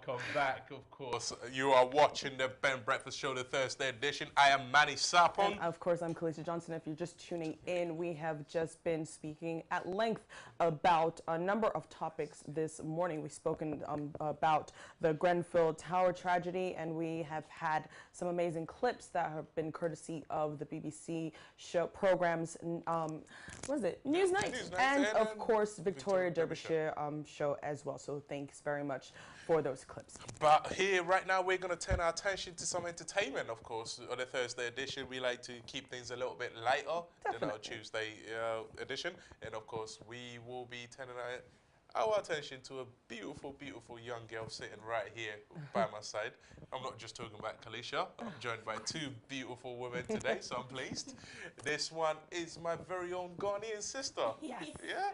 Welcome back, of course. You are watching the Ben Breakfast Show, the Thursday edition. I am Manny Sapon. And of course, I'm Khaleesi Johnson. If you're just tuning in, we have just been speaking at length about a number of topics this morning. We've spoken about the Grenfell Tower tragedy, and we have had some amazing clips that have been courtesy of the BBC show programs, what is it? Newsnight. And of course, Victoria Derbyshire show as well. So thanks very much for those clips. But here, right now, we're going to turn our attention to some entertainment, of course. On the Thursday edition, we like to keep things a little bit lighter than our Tuesday edition. And, of course, we will be turning our attention to a beautiful, beautiful young girl sitting right here by my side. I'm not just talking about Khaleesi. I'm joined by two beautiful women today, so I'm pleased. This one is my very own Ghanaian sister. Yes. Yeah?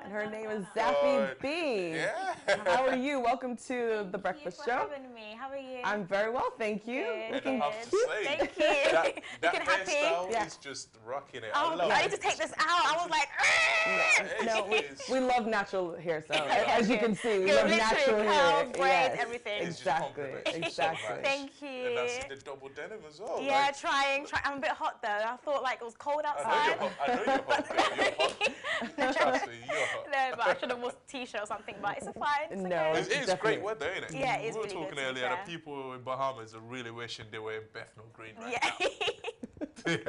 And her name is ZAFI B. Yeah. How are you? Welcome to the Breakfast Show. Thank you for having me. How are you? I'm very well, thank you. Good. And I have to say, Thank you. that Looking happy. hairstyle is just rocking it. Oh, I love I it. need to take this out. I was like, No, we love natural hairstyle. As you can see, we You're love natural hair. curls, braids, everything. It's just Exactly, compliments you so exactly. much. Thank you. And that's the double denim as well. Yeah, like, trying. I'm a bit hot though. I thought like it was cold I outside. know you're hot. You're hot. Trust me, you're hot. No, but I should have worn a t-shirt or something. But it's fine. It's No. okay. It's Definitely. great weather, isn't it? Yeah, it is We were really talking good, to be earlier, fair. the people in Bahamas are really wishing they were in Bethnal Green right Yeah. now.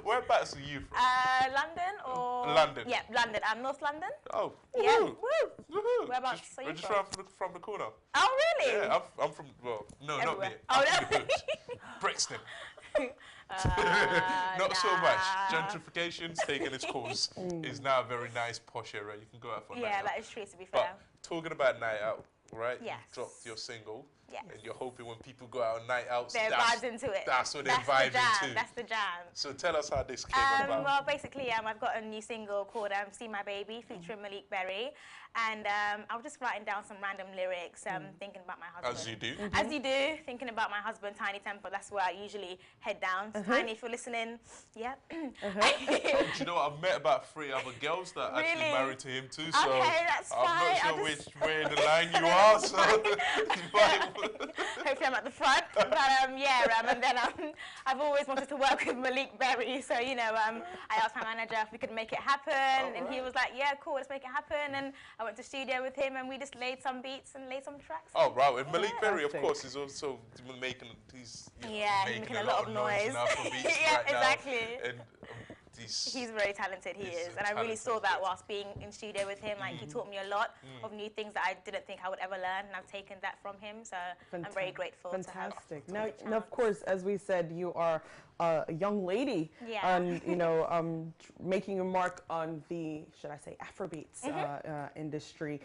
Whereabouts are you from? London or London. Yeah, London. North London. Oh, Yeah. woo. Woo. Woohoo. Whereabouts Just, are you we're just from? from the corner. Oh really? Yeah, I'm from, well, no, not me. Everywhere. I'm Oh, from the no. hoods. Brixton. Uh, Not so much. nah. Gentrification's taking its course. It's now a very nice posh area. You can go out for a night Yeah, out. that is true. To be fair. But talking about night out, right? Yes. You dropped your single. Yes. And you're hoping when people go out on night outs, They're that's, vibes into it. that's what they're That's the vibing jam. to. That's the jam. So tell us how this came about. Well, basically, I've got a new single called "See My Baby" featuring Malik Berry, and I was just writing down some random lyrics, thinking about my husband. As you do. As you do, thinking about my husband, Tiny Temper. That's where I usually head down. So Tiny, if you're listening, yeah. Do you know what? I've met about 3 other girls that actually Really? married to him too. So Okay, that's I'm fine. not I'll sure just- which way in the line you are. So Hopefully I'm at the front, but and then I've always wanted to work with Malik Berry, so I asked my manager if we could make it happen, and he was like, yeah, cool, let's make it happen, and I went to studio with him, and we just laid some beats and laid some tracks. Oh wow! And Malik Berry, of Fantastic. course, is also making he's making a lot of noise. now for beats Yeah, right now. exactly. And He's very talented, he He's is. a And I really talented saw that kid. whilst being in studio with him. Like, he taught me a lot of new things that I didn't think I would ever learn, and I've taken that from him. So I'm very grateful to have Fantastic. the Now, chance. of course, as we said, you are a young lady, Yeah. and making a mark on the, should I say, Afrobeats industry.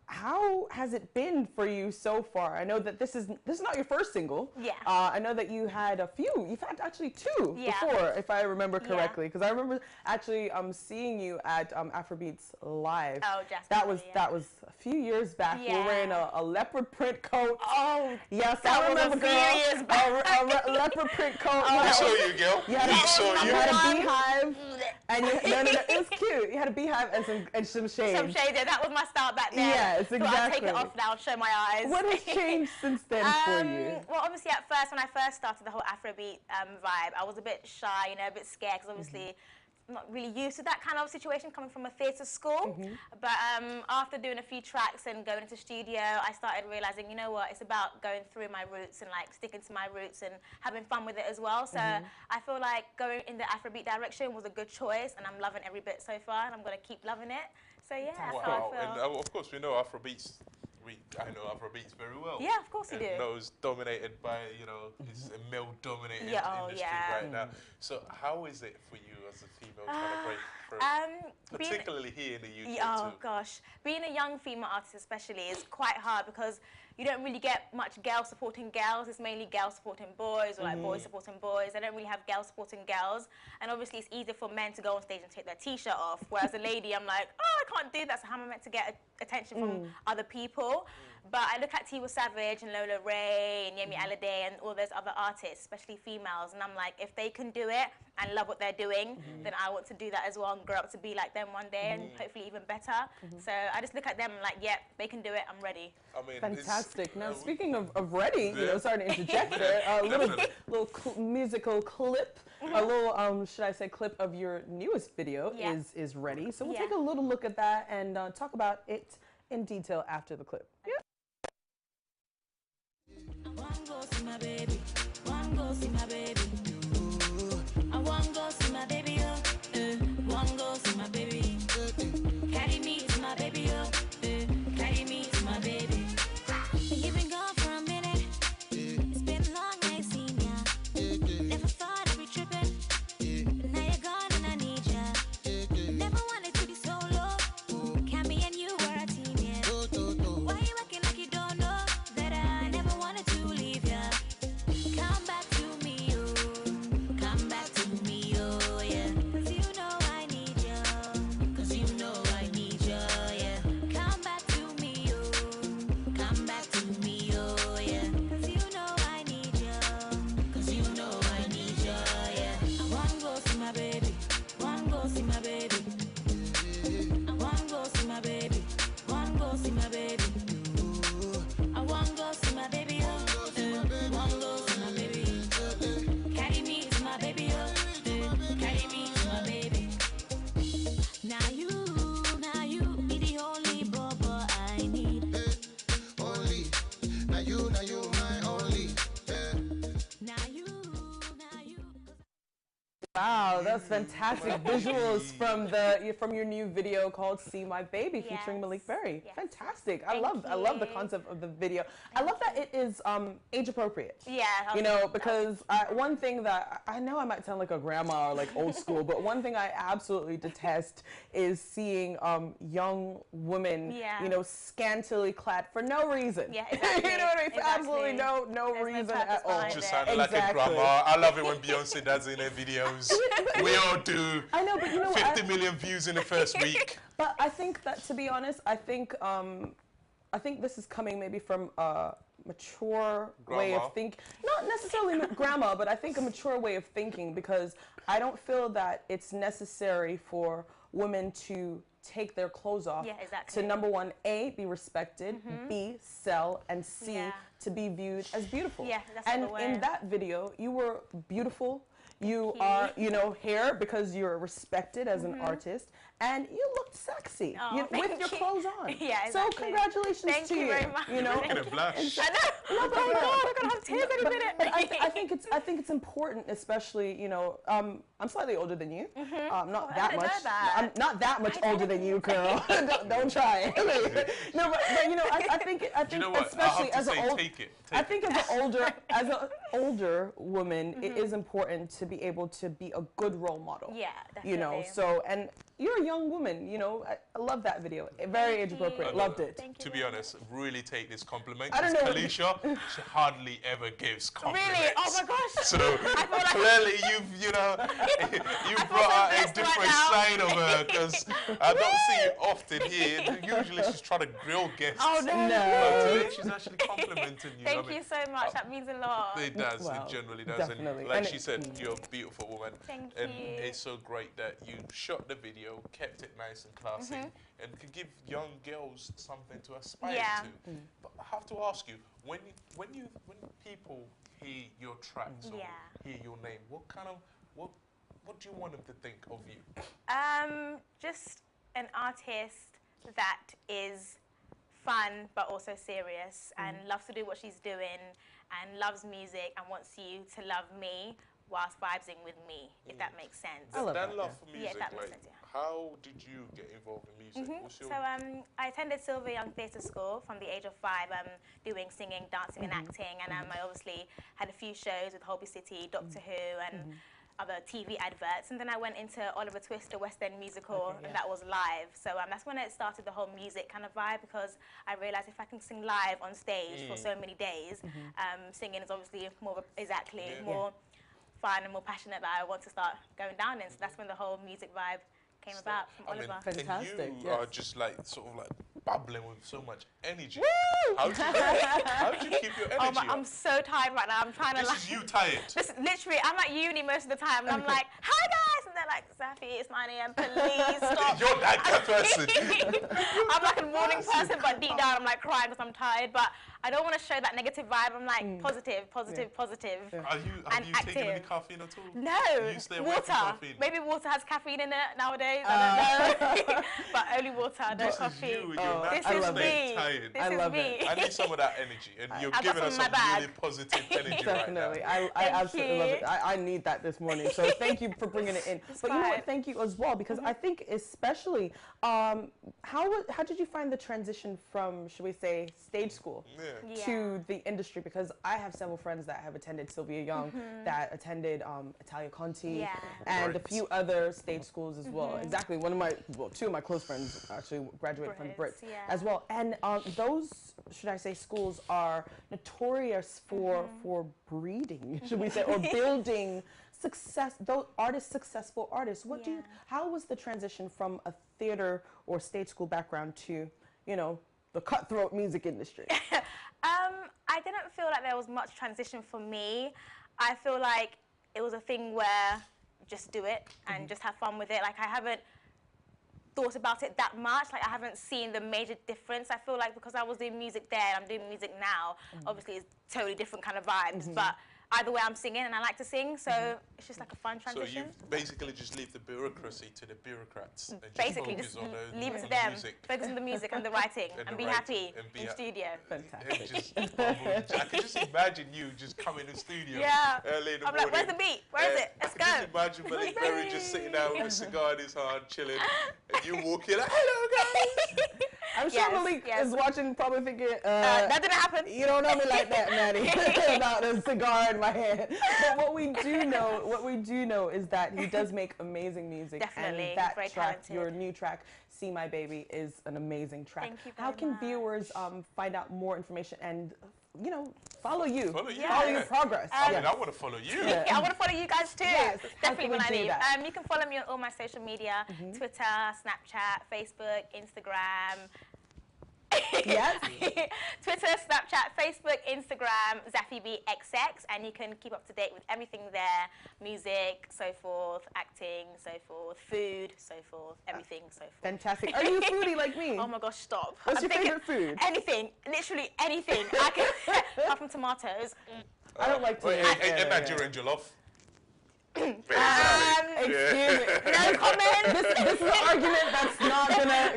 How has it been for you so far? I know that this is not your first single. Yeah. I know that you had a few. You've had actually 2 Yeah. before, if I remember Yeah. correctly, because I remember actually seeing you at Afrobeats Live. Oh, just that was yeah. that was a few years back. You were wearing Yeah. a leopard print coat. Oh, Yes, that I was a remember, few girl. years back. A leopard print coat. Oh, we saw you, girl. You had We a- saw You you. had a One. beehive, and it was cute. You had a beehive and some shades. some shade there. That was my style back then. Yes, So I'll take exactly. it off now, show my eyes. What has changed since then for you? Well, obviously, at first, when I first started the whole Afrobeat vibe, I was a bit shy, a bit scared, because obviously I'm not really used to that kind of situation coming from a theatre school. But after doing a few tracks and going into studio, I started realising, you know what, it's about going through my roots and like sticking to my roots and having fun with it as well. So I feel like going in the Afrobeat direction was a good choice, and I'm loving every bit so far, and I'm going to keep loving it. So yeah, that's how Wow. I feel. And of course, we know Afrobeats. I know Afrobeats very well. Yeah, of course you And do. those dominated by, it's a male-dominated Yeah, oh, industry yeah. right now. So how is it for you as a female trying to break through? Particularly here in the UK Oh too. gosh, being a young female artist especially is quite hard, because you don't really get much girls supporting girls. It's mainly girls supporting boys, or like boys supporting boys. They don't really have girls supporting girls. And obviously it's easier for men to go on stage and take their t-shirt off, whereas a lady, I'm like, oh, I can't do that, so how am I meant to get attention from other people? But I look at Tiwa Savage and Lola Ray and Yemi Alade and all those other artists, especially females, and I'm like, if they can do it, and love what they're doing, then I want to do that as well and grow up to be like them one day and hopefully even better. So I just look at them like, yeah, they can do it, I'm ready. I mean, Fantastic. Now, speaking of ready, you know, sorry to interject there, a little musical clip, a little, should I say, clip of your newest video is ready. So we'll take a little look at that and talk about it in detail after the clip. Yeah. One go see my baby. One go see my baby. I want go see my baby. One go see my baby. Carry me to my baby. Carry me to my baby. You've been gone for a minute. It's been long, I ain't seen ya. Never thought I'd be tripping. But now you're gone and I need ya. Never wanted to be solo. Can me and you were a team, yeah. Why you acting like you don't know that I never wanted to leave ya? Come back to me, oh. Come back to me, oh, yeah. 'Cause you know I need ya. 'Cause you know I need ya, yeah. Come back to me, oh. Come back to me, oh, yeah. 'Cause you know I need ya. 'Cause you know I need ya, yeah. I wanna go see my baby. Wanna go see my baby. I wanna go see my baby. Wanna go see my baby. I wanna go see my baby. Wanna go see my baby. Carry me to my baby. Carry me to my baby. Now you be the only bobo I need. Only, now you, my only. Now you. Wow, that's fantastic visuals from your new video called "See My Baby" featuring Malik Berry. Yes. Fantastic! I love the concept of the video. I love that it is age appropriate. Yeah. You know, because one thing that I know I might sound like a grandma or like old school, but one thing I absolutely detest is seeing young women, you know, scantily clad for no reason. Yeah, exactly. You know what I mean? For Exactly. absolutely no There's reason no purpose at all. behind just it. sounded like a grandma. I love it when Beyonce does it in her videos. We all do. I know, but you know what? 50 million views in the first week. But I think that, to be honest, I think this is coming maybe from a mature way Grandma. of thinking. Not necessarily grandma, but I think a mature way of thinking, because I don't feel that it's necessary for women to take their clothes off exactly. to, number one, A, be respected, B, sell, and C, Yeah. to be viewed as beautiful. Yeah, that's and what in we're- that video, you were beautiful. You you. are, you know, here because you're respected as an artist, and you looked sexy Oh, with thank your you. clothes on. Yeah, So exactly. congratulations Thank to you you. very much. You know, Look at her blush. I know. no, but Oh my God, I'm gonna have tears any minute. but I think it's important, especially, you know, I'm slightly older than you. Not I that didn't much. know that. I'm not that much older than you, girl. don't try. No, but you know, I think You know what? especially I have as to an say, old, take it. I think as an older woman, it is important to be able to be a good role model. Yeah, You know, definitely. so, and you're a young woman, you know, I love that video. Very age appropriate. you. Loved it. Thank you To be very honest, really take this compliment. I don't Because know. Kalisha, she hardly ever gives compliments. Really? Oh my gosh. So feel like- clearly you brought out a blessed right different now. side of her, because I don't see it often here. Usually she's trying to grill guests. Oh no. No. But today she's actually complimenting you. Thank you so much. That means a lot. It does. Wow, It generally does. definitely. And like And she said, you're a beautiful woman. Thank and you. it's so great that you shot the video, kept it nice and classy, and could give young girls something to aspire Yeah. to. But I have to ask you, when people hear your tracks or hear your name, what do you want them to think of you? Just an artist that is fun but also serious and loves to do what she's doing and loves music and wants you to love me whilst vibing with me, if that makes sense. I love that that, love yeah. for Yeah, music, that makes like, sense, yeah. how did you get involved in music? What's your So I attended Silver Young Theatre School from the age of 5, doing singing, dancing and acting, and I obviously had a few shows with Holby City, Doctor Who, and other TV adverts, and then I went into Oliver Twist, a West End musical, and that was live. So that's when it started the whole music kind of vibe, because I realised if I can sing live on stage for so many days, singing is obviously more more fun and more passionate that I want to start going down in. So that's when the whole music vibe came about from Oliver. Fantastic, And you yes. are just like sort of like bubbling with so much energy. Woo! How do you keep your energy Oh up? I'm so tired right now. I'm trying to This like. is you tired. This literally, I'm at uni most of the time, and I'm like, "Hi guys," and they're like, "ZAFI, it's 9 a.m. Please stop." You're that kind of person. I'm like a morning person, but deep down I'm like crying because I'm tired. But I don't want to show that negative vibe. I'm like positive, positive, positive. Have And you taken any active. caffeine at all? No, You stay away water. from caffeine. Maybe water has caffeine in it nowadays. I don't know, but only water, no This is coffee. you with your This natural is state me. tired. This I is love me. it. I need some of that energy, and you're I've got giving us some in some my really bag. positive energy Definitely. right I Thank absolutely love you. it. I need that this morning. So thank you for bringing it in. But you know what? fine. Thank you as well, because I think especially, how did you find the transition from, should we say, stage school now. Yeah. Yeah. to the industry? Because I have several friends that have attended Sylvia Young, that attended Italia Conti, Yeah. and a Brits. few other stage schools as well. Exactly. Two of my close friends actually graduated from the Brits Brits, yeah. as well. And those, should I say, schools are notorious for breeding, should we say, or building those artists, successful artists. Yeah. How was the transition from a theater or stage school background to, the cutthroat music industry? I didn't feel like there was much transition for me. I feel like it was a thing where just do it and just have fun with it. Like I haven't thought about it that much. Like I haven't seen the major difference. I feel like because I was doing music there and I'm doing music now, obviously it's totally different kind of vibes. But either way, I'm singing and I like to sing, so it's just like a fun So transition. you basically just leave the bureaucracy to the bureaucrats and Basically, just just focus on the, leave it on to the them. music. Focus on the music and the writing And and the be writing happy and be in ha- studio. Fantastic. And just I can just imagine you just coming in the studio Yeah. early in the I'm morning. like, where's the beat? Where is it? Let's I can go. just imagine Malik Berry just sitting down with a cigar in his hand, chilling, and you walk in like, hello guys. I'm sure Yes, Malik yes. is watching, probably thinking, That didn't happen. you don't know me like that, Maddie, about a cigar in my hand. But what we do know is that he does make amazing music. Definitely, And that very track, talented. your new track, See My Baby, is an amazing track. Thank you How very can much. viewers find out more information and, follow you? Follow you, Follow yeah. your progress. I mean, Yes. I want to follow you. Yeah. Yeah, I want to follow you guys too. Yes, how Definitely can when we I do leave. that? You can follow me on all my social media, Twitter, Snapchat, Facebook, Instagram. Yes. Twitter, Snapchat, Facebook, Instagram, ZAFIBXX, and you can keep up to date with everything there. Music, so forth, acting, so forth, food, so forth, everything, so forth. Fantastic. Are you a foodie like me? Oh my gosh, stop. What's I'm your thinking favorite food? Anything, literally anything. I can, apart from tomatoes. I don't like to. Wait, yeah. and Nigerian jollof. Excuse me. No comment. This is an argument that's not gonna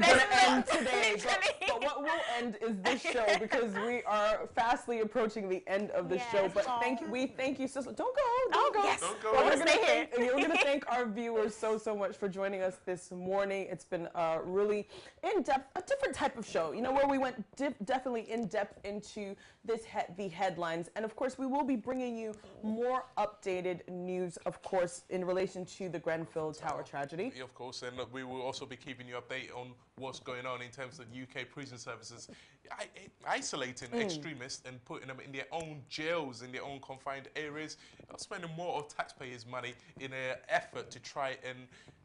end today. Literally. But what will end is this show, because we are fastly approaching the end of the show. Yes. But we thank you so. Don't go. Oh, Don't go. yes. Don't go. But I we're wanna gonna stay here. we're gonna thank our viewers so much for joining us this morning. It's been really in depth, a different type of show. Where we went definitely in depth into the headlines, and of course we will be bringing you more updated news, of course, in relation to the Grenfell Tower tragedy. Of course, and we will also be keeping you updated on what's going on in terms of UK prison services isolating extremists and putting them in their own jails, in their own confined areas, spending more of taxpayers' money in an effort to try and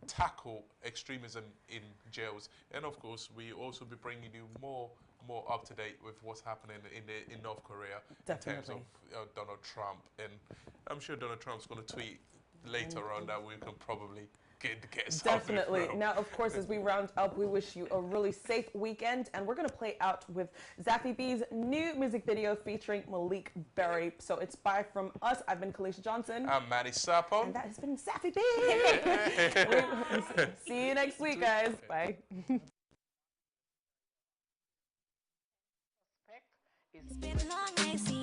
tackle extremism in jails. And of course, we also be bringing you more up to date with what's happening in North Korea in terms Definitely. of Donald Trump. And I'm sure Donald Trump's going to tweet later on that we can probably get something Definitely. from. Now, of course, as we round up, we wish you a really safe weekend, and we're going to play out with ZAFI B's new music video featuring Malik Berry. So it's bye from us. I've been Kalisha Johnson. I'm Manny Sapo. And that has been ZAFI B. See you next week, guys. Bye. It's been a long night, see